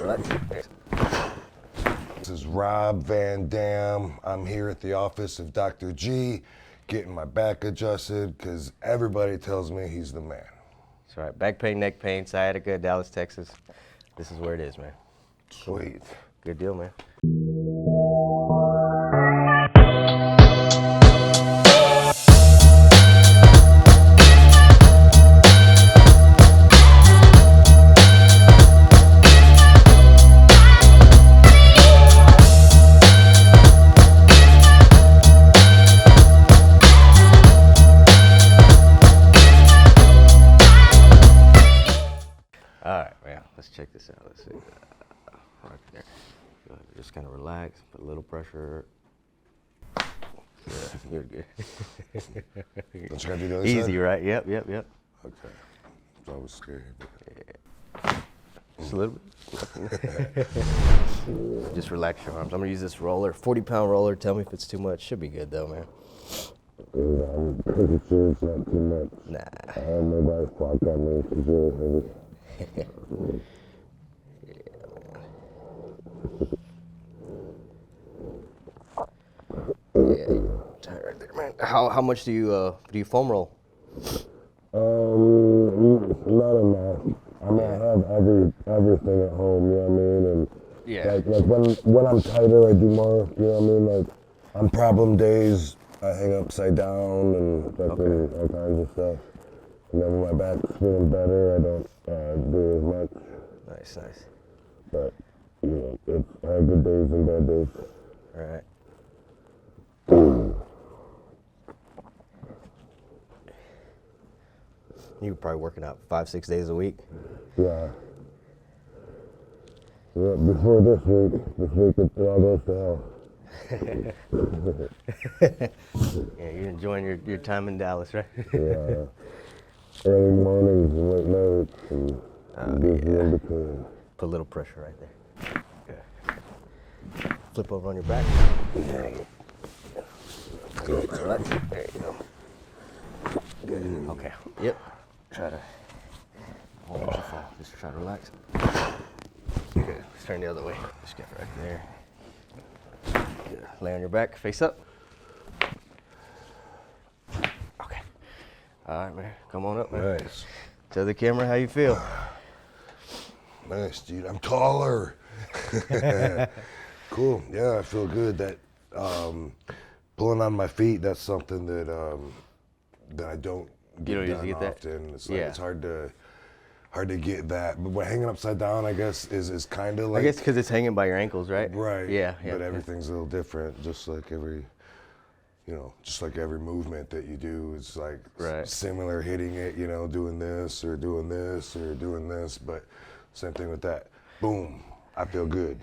This is Rob Van Dam. I'm here at the office of Dr. G, getting my back adjusted because everybody tells me he's the man. That's right. Back pain, neck pain, sciatica, Dallas, Texas. This is where it is, man. Sweet. Good deal, man. All right, man. Let's check this out. Let's see. Right there. Just kind of relax. Put a little pressure. Yeah, you're good. Don't you gotta do the other Easy, side? right? Yep. Okay. I was scared. Yeah. Just a little bit. Just relax your arms. I'm gonna use this roller, 40-pound roller. Tell me if it's too much. Should be good though, man. Yeah, I'm pretty sure it's not too much. Nah. I have nobody fuck on me. It's really heavy. Yeah, tight right there, man. How much do you foam roll? Not enough. I mean, I have everything at home, you know what I mean? And Yeah. like when I'm tighter, I do more, you know what I mean? Like on problem days, I hang upside down and fucking all kinds of stuff. And then when my back's feeling better, I don't do as much. Nice. But, you know, I have good days and bad days. All right. You were probably working out 5-6 days a week. Yeah. Yeah, before this week it all goes to hell. Yeah, you're enjoying your time in Dallas, right? Yeah. Early mornings and late nights and busy in between. Put a little pressure right there. Good. Flip over on your back. There you go. All right. There you go. Good. Okay. Yep. Try to hold on to fall. Just try to relax. Good. Let's turn the other way. Just get right there. Good. Lay on your back, face up. Okay. All right, man. Come on up, man. Nice. Tell the camera how you feel. Nice, dude. I'm taller. Cool. Yeah, I feel good. That pulling on my feet, that's something that I don't get done usually get that? often. It's like Yeah. it's hard to get that. But when hanging upside down, I guess is kind of like, I guess because it's hanging by your ankles, right? right. Yeah. But everything's a little different. Just like every movement that you do, it's like similar hitting it, you know, doing this or doing this or doing this. But same thing with that. Boom. I feel good.